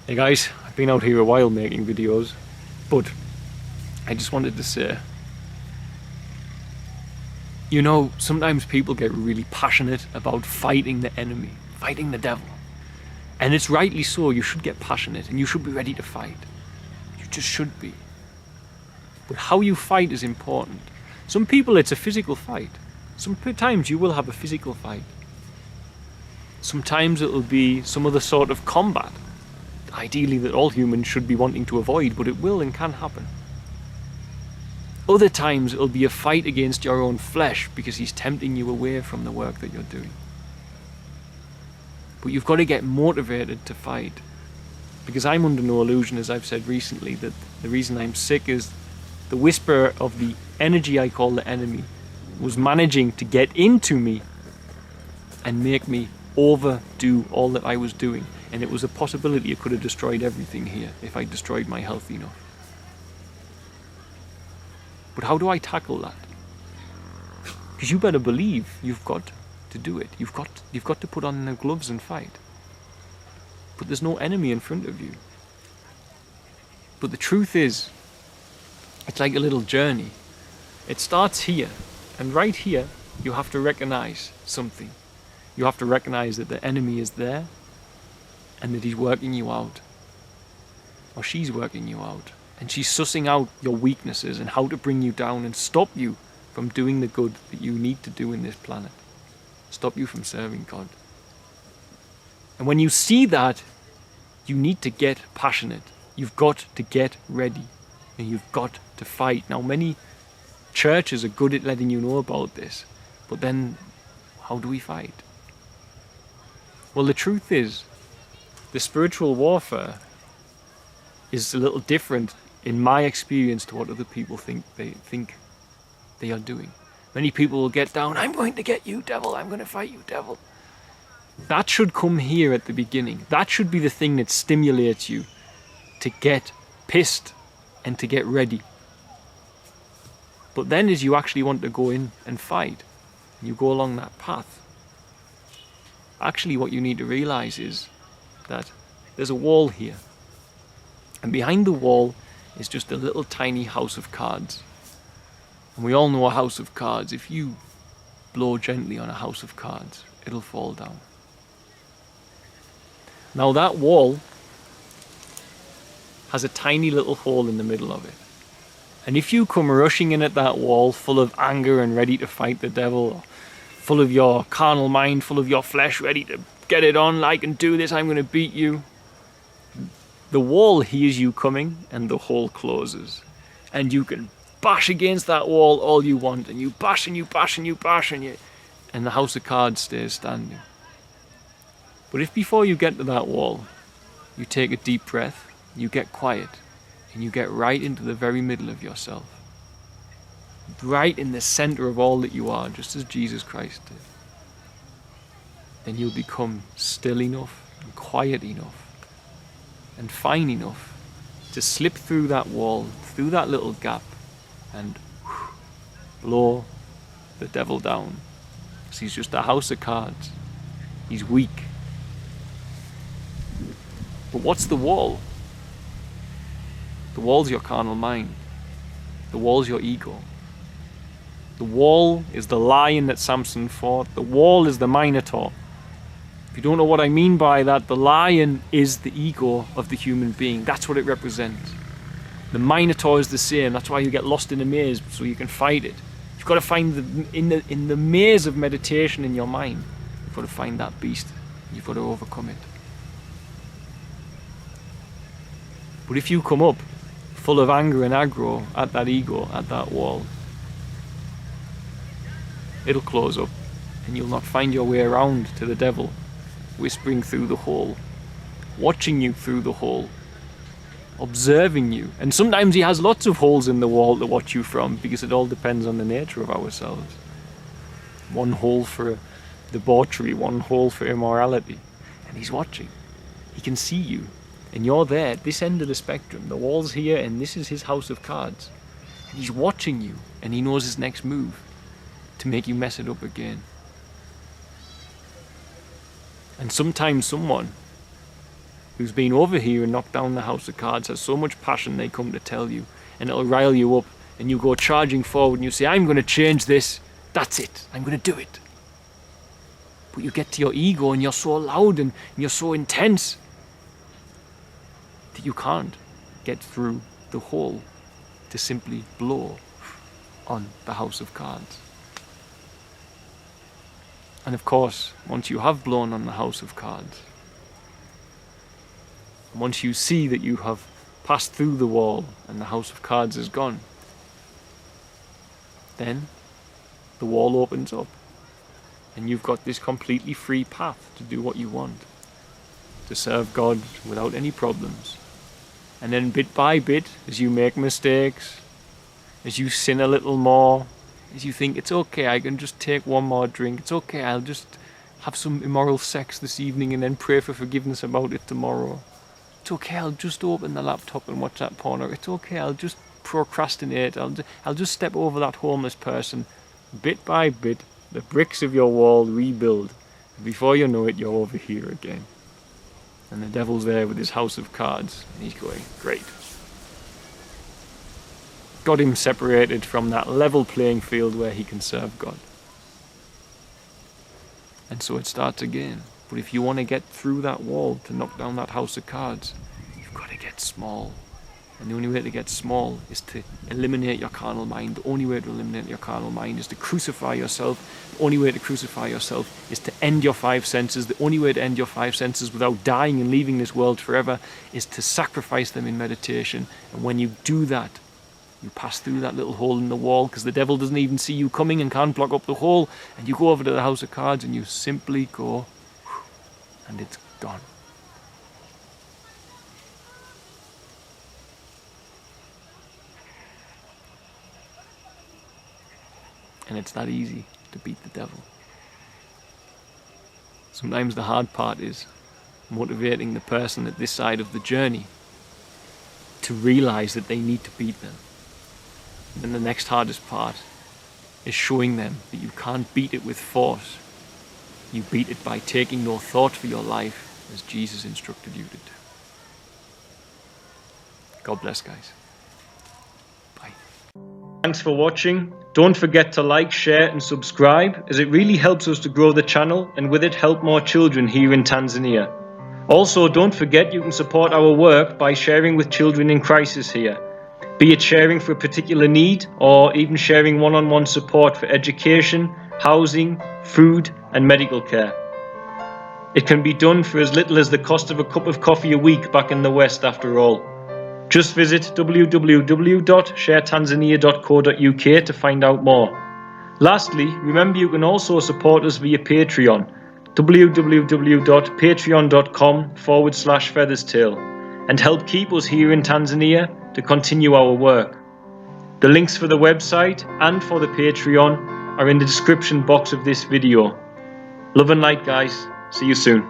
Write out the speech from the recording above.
Hey guys, I've been out here a while making videos, but I just wanted to say, sometimes people get really passionate about fighting the enemy, fighting the devil. And it's rightly so, you should get passionate and you should be ready to fight. You just should be. But how you fight is important. Some people, it's a physical fight. Sometimes you will have a physical fight. Sometimes it'll be some other sort of combat. Ideally that all humans should be wanting to avoid, but it will and can happen. Other times it'll be a fight against your own flesh because he's tempting you away from the work that you're doing. But you've got to get motivated to fight. Because I'm under no illusion, as I've said recently, that the reason I'm sick is the whisper of the energy I call the enemy was managing to get into me and make me overdo all that I was doing. And it was a possibility it could have destroyed everything here if I destroyed my health enough. But how do I tackle that? Because you better believe you've got to do it. You've got to put on the gloves and fight. But there's no enemy in front of you. But the truth is, it's like a little journey. It starts here, and right here, you have to recognize something. You have to recognize that the enemy is there, and that he's working you out. Or she's working you out. And she's sussing out your weaknesses and how to bring you down and stop you from doing the good that you need to do in this planet. Stop you from serving God. And when you see that, you need to get passionate. You've got to get ready. And you've got to fight. Now, many churches are good at letting you know about this. But then, how do we fight? Well, the truth is, the spiritual warfare is a little different in my experience to what other people think they are doing. Many people will get down, I'm going to get you, devil, I'm going to fight you, devil. That should come here at the beginning. That should be the thing that stimulates you to get pissed and to get ready. But then as you actually want to go in and fight, and you go along that path, actually what you need to realize is that there's a wall here. And behind the wall is just a little tiny house of cards. And we all know a house of cards. If you blow gently on a house of cards, it'll fall down. Now that wall has a tiny little hole in the middle of it. And if you come rushing in at that wall full of anger and ready to fight the devil, full of your carnal mind, full of your flesh, ready to get it on, I can do this, I'm going to beat you. The wall hears you coming and the hole closes. And you can bash against that wall all you want, and you bash and you bash and you bash, and the house of cards stays standing. But if before you get to that wall, you take a deep breath, you get quiet, and you get right into the very middle of yourself, right in the center of all that you are, just as Jesus Christ did, then you'll become still enough and quiet enough and fine enough to slip through that wall, through that little gap, and blow the devil down. Because he's just a house of cards. He's weak. But what's the wall? The wall's your carnal mind. The wall's your ego. The wall is the lion that Samson fought. The wall is the Minotaur. If you don't know what I mean by that, the lion is the ego of the human being. That's what it represents. The Minotaur is the same. That's why you get lost in a maze, so you can fight it. You've got to find in the maze of meditation in your mind, you've got to find that beast. You've got to overcome it. But if you come up full of anger and aggro at that ego, at that wall, it'll close up and you'll not find your way around to the devil whispering through the hole, watching you through the hole, observing you. And sometimes he has lots of holes in the wall to watch you from, because it all depends on the nature of ourselves. One hole for debauchery, one hole for immorality. And he's watching. He can see you. And you're there at this end of the spectrum. The wall's here and this is his house of cards. And he's watching you, and he knows his next move to make you mess it up again. And sometimes someone who's been over here and knocked down the house of cards has so much passion they come to tell you, and it'll rile you up, and you go charging forward and you say, I'm going to change this, that's it, I'm going to do it. But you get to your ego and you're so loud and you're so intense that you can't get through the hole to simply blow on the house of cards. And of course, once you have blown on the house of cards, once you see that you have passed through the wall and the house of cards is gone, then the wall opens up and you've got this completely free path to do what you want, to serve God without any problems. And then bit by bit, as you make mistakes, as you sin a little more, as you think, it's okay, I can just take one more drink, it's okay, I'll just have some immoral sex this evening and then pray for forgiveness about it tomorrow. It's okay, I'll just open the laptop and watch that porno. It's okay, I'll just procrastinate, I'll just step over that homeless person. Bit by bit, the bricks of your wall rebuild. Before you know it, you're over here again. And the devil's there with his house of cards, and he's going, great. Got him separated from that level playing field where he can serve God. And so it starts again. But if you want to get through that wall to knock down that house of cards, you've got to get small. And the only way to get small is to eliminate your carnal mind. The only way to eliminate your carnal mind is to crucify yourself. The only way to crucify yourself is to end your five senses. The only way to end your five senses without dying and leaving this world forever is to sacrifice them in meditation. And when you do that, you pass through that little hole in the wall because the devil doesn't even see you coming and can't block up the hole. And you go over to the house of cards and you simply go, and it's gone. And it's that easy to beat the devil. Sometimes the hard part is motivating the person at this side of the journey to realize that they need to beat them. And then the next hardest part is showing them that you can't beat it with force. You beat it by taking no thought for your life as Jesus instructed you to do. God bless, guys. Bye. Thanks for watching. Don't forget to like, share and subscribe, as it really helps us to grow the channel and with it help more children here in Tanzania. Also, don't forget you can support our work by sharing with children in crisis here, be it sharing for a particular need or even sharing one-on-one support for education, housing, food and medical care. It can be done for as little as the cost of a cup of coffee a week back in the West after all. Just visit www.sharetanzania.co.uk to find out more. Lastly, remember you can also support us via Patreon, www.patreon.com/featherstail, and help keep us here in Tanzania to continue our work. The links for the website and for the Patreon are in the description box of this video. Love and light, guys. See you soon.